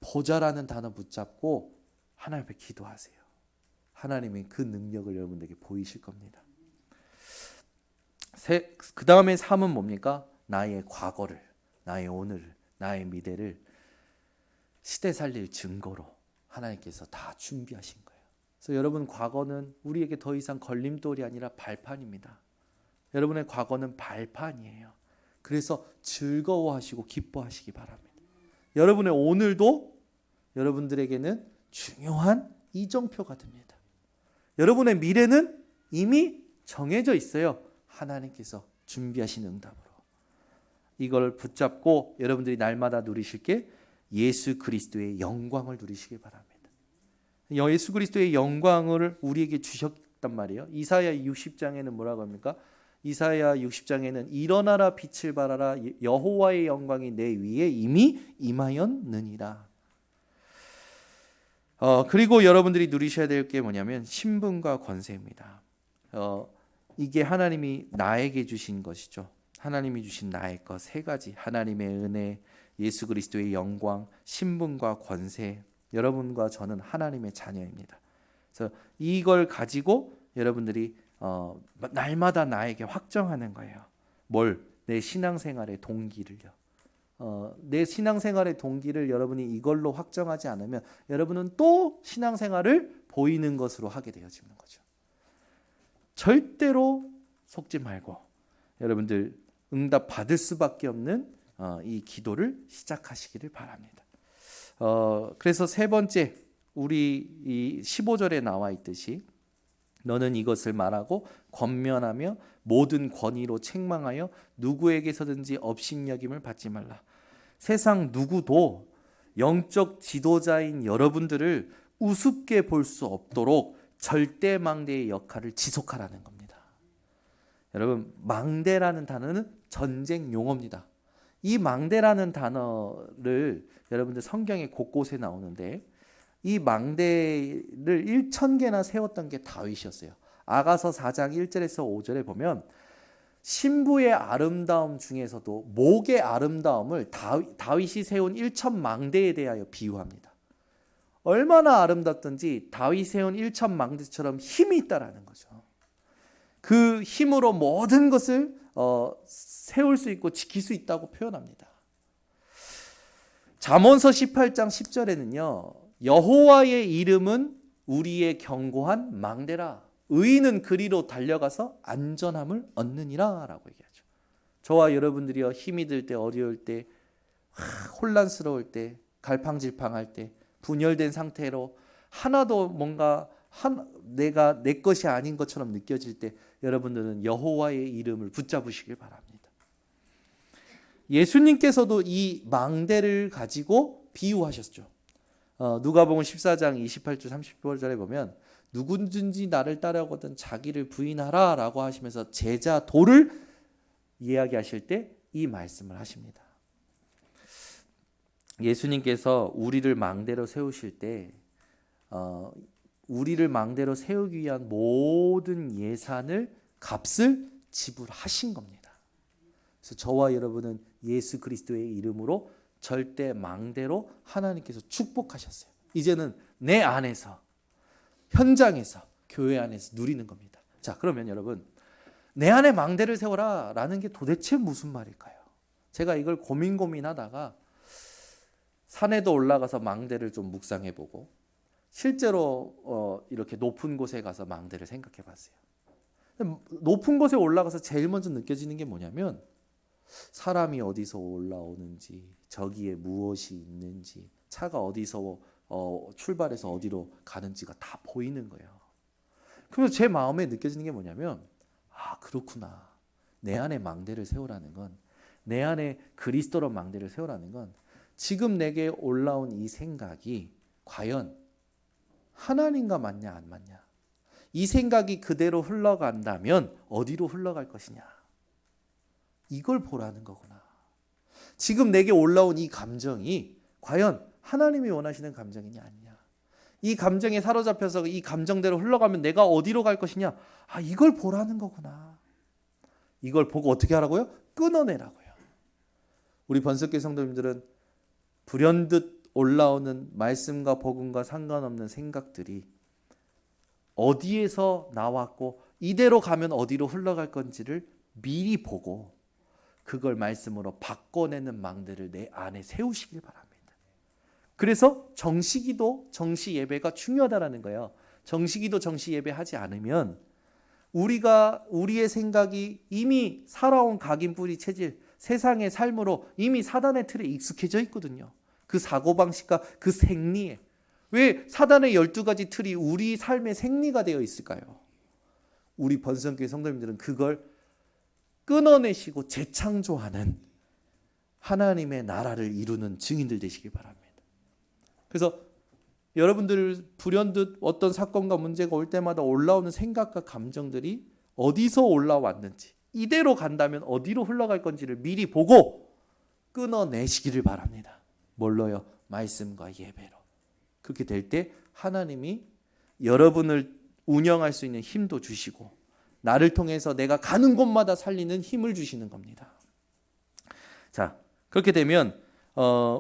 보좌라는 단어 붙잡고 하나님 앞에 기도하세요. 하나님이 그 능력을 여러분들에게 보이실 겁니다. 그 다음에 3은 뭡니까? 나의 과거를, 나의 오늘을, 나의 미래를 시대 살릴 증거로 하나님께서 다 준비하신 거예요. 그래서 여러분 과거는 우리에게 더 이상 걸림돌이 아니라 발판입니다. 여러분의 과거는 발판이에요. 그래서 즐거워하시고 기뻐하시기 바랍니다. 여러분의 오늘도 여러분들에게는 중요한 이정표가 됩니다. 여러분의 미래는 이미 정해져 있어요. 하나님께서 준비하신 응답으로. 이걸 붙잡고 여러분들이 날마다 누리실 게 예수 그리스도의 영광을 누리시길 바랍니다. 예수 그리스도의 영광을 우리에게 주셨단 말이에요. 이사야 60장에는 뭐라고 합니까? 이사야 60장에는 일어나라 빛을 발하라 여호와의 영광이 내 위에 이미 임하였느니라. 그리고 여러분들이 누리셔야 될 게 뭐냐면 신분과 권세입니다. 이게 하나님이 나에게 주신 것이죠. 하나님이 주신 나의 것 세 가지. 하나님의 은혜, 예수 그리스도의 영광, 신분과 권세. 여러분과 저는 하나님의 자녀입니다. 그래서 이걸 가지고 여러분들이 날마다 나에게 확정하는 거예요. 뭘? 내 신앙생활의 동기를요. 내 신앙생활의 동기를 여러분이 이걸로 확정하지 않으면 여러분은 또 신앙생활을 보이는 것으로 하게 되어지는 거죠. 절대로 속지 말고 여러분들 응답 받을 수밖에 없는 이 기도를 시작하시기를 바랍니다. 그래서 세 번째, 우리 이 15절에 나와 있듯이 너는 이것을 말하고 권면하며 모든 권위로 책망하여 누구에게서든지 업신여김을 받지 말라. 세상 누구도 영적 지도자인 여러분들을 우습게 볼 수 없도록 절대망대의 역할을 지속하라는 겁니다. 여러분, 망대라는 단어는 전쟁 용어입니다. 이 망대라는 단어를 여러분들 성경에 곳곳에 나오는데 이 망대를 1000개나 세웠던 게 다윗이었어요. 아가서 4장 1절에서 5절에 보면 신부의 아름다움 중에서도 목의 아름다움을 다윗이 세운 1000망대에 대하여 비유합니다. 얼마나 아름답든지 다윗이 세운 일천망대처럼 힘이 있다라는 거죠. 그 힘으로 모든 것을 세울 수 있고 지킬 수 있다고 표현합니다. 잠언서 18장 10절에는요. 여호와의 이름은 우리의 견고한 망대라. 의인은 그리로 달려가서 안전함을 얻느니라 라고 얘기하죠. 저와 여러분들이요, 힘이 들 때, 어려울 때, 혼란스러울 때, 갈팡질팡할 때, 분열된 상태로 하나도 뭔가 내가 내 것이 아닌 것처럼 느껴질 때 여러분들은 여호와의 이름을 붙잡으시길 바랍니다. 예수님께서도 이 망대를 가지고 비유하셨죠. 누가복음 14장 28절 30절에 보면 누구든지 나를 따르거든 자기를 부인하라 라고 하시면서 제자 도를 이야기하실 때 이 말씀을 하십니다. 예수님께서 우리를 망대로 세우실 때 우리를 망대로 세우기 위한 모든 예산을 값을 지불하신 겁니다. 그래서 저와 여러분은 예수 그리스도의 이름으로 절대 망대로 하나님께서 축복하셨어요. 이제는 내 안에서, 현장에서, 교회 안에서 누리는 겁니다. 자, 그러면 여러분, 내 안에 망대를 세워라 라는 게 도대체 무슨 말일까요? 제가 이걸 고민하다가 산에도 올라가서 망대를 좀 묵상해보고 실제로 이렇게 높은 곳에 가서 망대를 생각해봤어요. 높은 곳에 올라가서 제일 먼저 느껴지는 게 뭐냐면 사람이 어디서 올라오는지, 저기에 무엇이 있는지, 차가 어디서 출발해서 어디로 가는지가 다 보이는 거예요. 그래서 제 마음에 느껴지는 게 뭐냐면 그렇구나. 내 안에 망대를 세우라는 건, 내 안에 그리스도로 망대를 세우라는 건 지금 내게 올라온 이 생각이 과연 하나님과 맞냐 안 맞냐, 이 생각이 그대로 흘러간다면 어디로 흘러갈 것이냐, 이걸 보라는 거구나. 지금 내게 올라온 이 감정이 과연 하나님이 원하시는 감정이냐 아니냐, 이 감정에 사로잡혀서 이 감정대로 흘러가면 내가 어디로 갈 것이냐, 이걸 보라는 거구나. 이걸 보고 어떻게 하라고요? 끊어내라고요. 우리 번석교 성도님들은 불현듯 올라오는 말씀과 복음과 상관없는 생각들이 어디에서 나왔고 이대로 가면 어디로 흘러갈 건지를 미리 보고 그걸 말씀으로 바꿔내는 망대를 내 안에 세우시길 바랍니다. 그래서 정시기도, 정시 예배가 중요하다라는 거예요. 정시기도, 정시 예배하지 않으면 우리의 생각이 이미 살아온 각인뿌리 체질, 세상의 삶으로 이미 사단의 틀에 익숙해져 있거든요. 그 사고방식과 그 생리에. 왜 사단의 12가지 틀이 우리 삶의 생리가 되어 있을까요? 우리 번성교회 성도님들은 그걸 끊어내시고 재창조하는 하나님의 나라를 이루는 증인들 되시길 바랍니다. 그래서 여러분들 불현듯 어떤 사건과 문제가 올 때마다 올라오는 생각과 감정들이 어디서 올라왔는지, 이대로 간다면 어디로 흘러갈 건지를 미리 보고 끊어내시기를 바랍니다. 뭘로요? 말씀과 예배로. 그렇게 될 때 하나님이 여러분을 운영할 수 있는 힘도 주시고 나를 통해서 내가 가는 곳마다 살리는 힘을 주시는 겁니다. 자, 그렇게 되면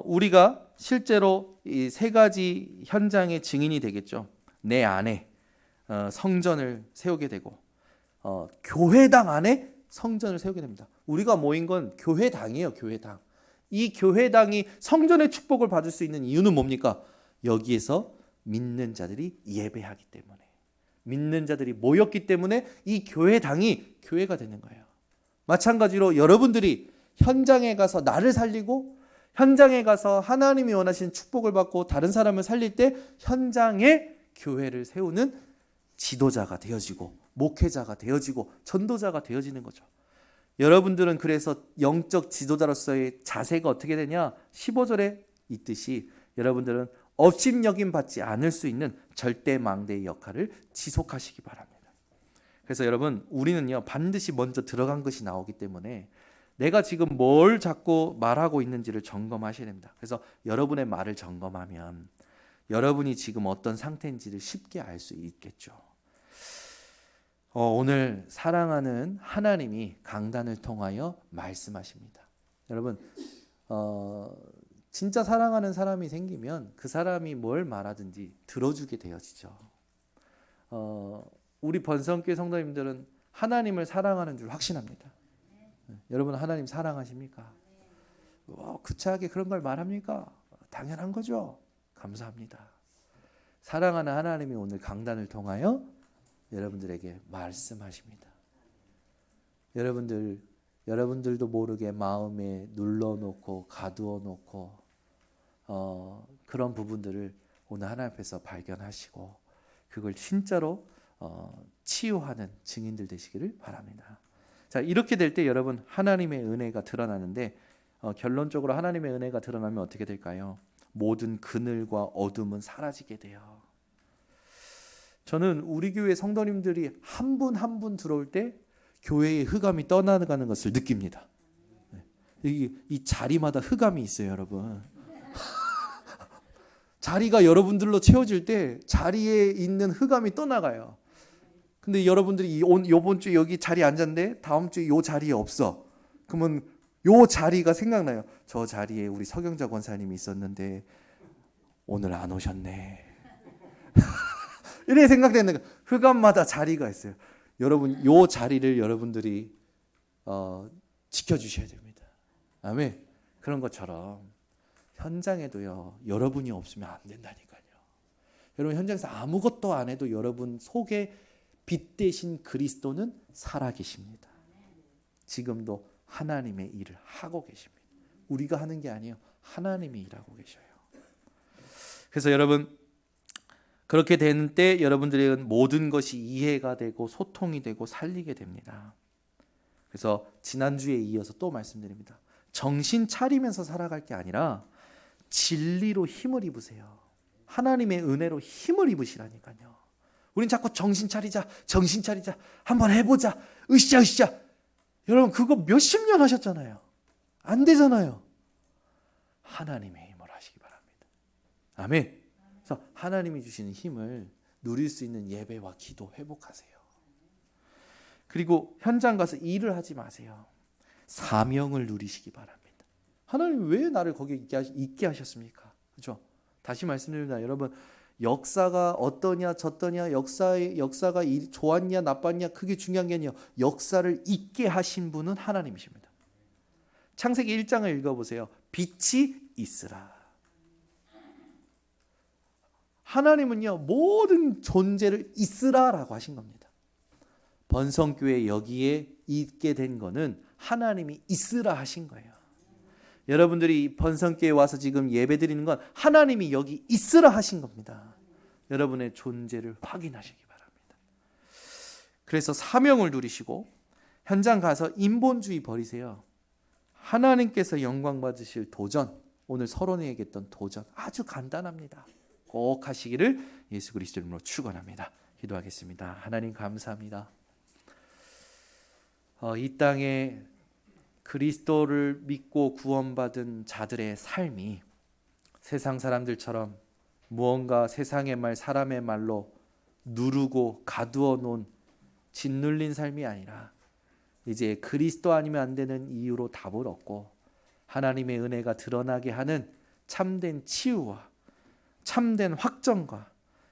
우리가 실제로 이 세 가지 현장의 증인이 되겠죠. 내 안에 성전을 세우게 되고 교회당 안에 성전을 세우게 됩니다. 우리가 모인 건 교회당이에요. 교회당. 이 교회당이 성전의 축복을 받을 수 있는 이유는 뭡니까? 여기에서 믿는 자들이 예배하기 때문에, 믿는 자들이 모였기 때문에 이 교회당이 교회가 되는 거예요. 마찬가지로 여러분들이 현장에 가서 나를 살리고 현장에 가서 하나님이 원하시는 축복을 받고 다른 사람을 살릴 때 현장에 교회를 세우는 지도자가 되어지고 목회자가 되어지고 전도자가 되어지는 거죠. 여러분들은 그래서 영적 지도자로서의 자세가 어떻게 되냐? 15절에 있듯이 여러분들은 업신여김 받지 않을 수 있는 절대 망대의 역할을 지속하시기 바랍니다. 그래서 여러분, 우리는요 반드시 먼저 들어간 것이 나오기 때문에 내가 지금 뭘 자꾸 말하고 있는지를 점검하셔야 됩니다. 그래서 여러분의 말을 점검하면 여러분이 지금 어떤 상태인지를 쉽게 알 수 있겠죠. 오늘 사랑하는 하나님이 강단을 통하여 말씀하십니다. 여러분, 진짜 사랑하는 사람이 생기면 그 사람이 뭘 말하든지 들어주게 되어지죠. 우리 번성교회 성도님들은 하나님을 사랑하는 줄 확신합니다. 여러분 하나님 사랑하십니까? 구차하게 그런 걸 말합니까? 당연한 거죠. 감사합니다. 사랑하는 하나님이 오늘 강단을 통하여 여러분들에게 말씀하십니다. 여러분들도 모르게 마음에 눌러놓고 가두어놓고 그런 부분들을 오늘 하나님 앞에서 발견하시고 그걸 진짜로 치유하는 증인들 되시기를 바랍니다. 자, 이렇게 될 때 여러분 하나님의 은혜가 드러나는데 결론적으로 하나님의 은혜가 드러나면 어떻게 될까요? 모든 그늘과 어둠은 사라지게 돼요. 저는 우리 교회 성도님들이 한 분 한 분 들어올 때 교회의 흑암이 떠나가는 것을 느낍니다. 이 자리마다 흑암이 있어요, 여러분. 자리가 여러분들로 채워질 때 자리에 있는 흑암이 떠나가요. 근데 여러분들이 요번 주 여기 자리에 앉았는데 다음 주에 요 자리에 없어. 그러면 요 자리가 생각나요. 저 자리에 우리 서경자 권사님이 있었는데 오늘 안 오셨네. 이렇게 생각되는 거예요. 흑암마다 자리가 있어요. 여러분 요 자리를 여러분들이 지켜주셔야 됩니다. 아멘. 그런 것처럼 현장에도요 여러분이 없으면 안 된다니까요. 여러분 현장에서 아무것도 안 해도 여러분 속에 빛 대신 그리스도는 살아계십니다. 지금도 하나님의 일을 하고 계십니다. 우리가 하는 게 아니에요. 하나님이 일하고 계셔요. 그래서 여러분 그렇게 되는 때 여러분들은 모든 것이 이해가 되고 소통이 되고 살리게 됩니다. 그래서 지난주에 이어서 또 말씀드립니다. 정신 차리면서 살아갈 게 아니라 진리로 힘을 입으세요. 하나님의 은혜로 힘을 입으시라니까요. 우린 자꾸 정신 차리자 한번 해보자 으쌰. 여러분 그거 몇십 년 하셨잖아요. 안 되잖아요. 하나님의 힘을 하시기 바랍니다. 아멘. 그래서 하나님이 주시는 힘을 누릴 수 있는 예배와 기도 회복하세요. 그리고 현장 가서 일을 하지 마세요. 사명을 누리시기 바랍니다. 하나님 왜 나를 거기에 있게 하셨습니까? 그렇죠? 다시 말씀드립니다. 여러분 역사가 어떠냐 저떠냐 역사가 좋았냐 나빴냐 그게 중요한 게 아니에요. 역사를 있게 하신 분은 하나님이십니다. 창세기 1장을 읽어보세요. 빛이 있으라. 하나님은요 모든 존재를 있으라라고 하신 겁니다. 번성교회 여기에 있게 된 거는 하나님이 있으라 하신 거예요. 여러분들이 번성교회에 와서 지금 예배드리는 건 하나님이 여기 있으라 하신 겁니다. 여러분의 존재를 확인하시기 바랍니다. 그래서 사명을 누리시고 현장 가서 인본주의 버리세요. 하나님께서 영광 받으실 도전, 오늘 서론에 얘기했던 도전 아주 간단합니다. 꼭 하시기를 예수 그리스도 이름으로 축원합니다. 기도하겠습니다. 하나님 감사합니다. 이 땅에 그리스도를 믿고 구원받은 자들의 삶이 세상 사람들처럼 무언가 세상의 말 사람의 말로 누르고 가두어 놓은 짓눌린 삶이 아니라 이제 그리스도 아니면 안 되는 이유로 답을 얻고 하나님의 은혜가 드러나게 하는 참된 치유와 참된 확정과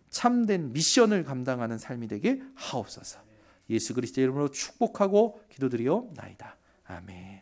참된 미션을 감당하는 삶이 되게 하옵소서. 예수 그리스도 이름으로 축복하고 기도드리옵나이다. 아멘.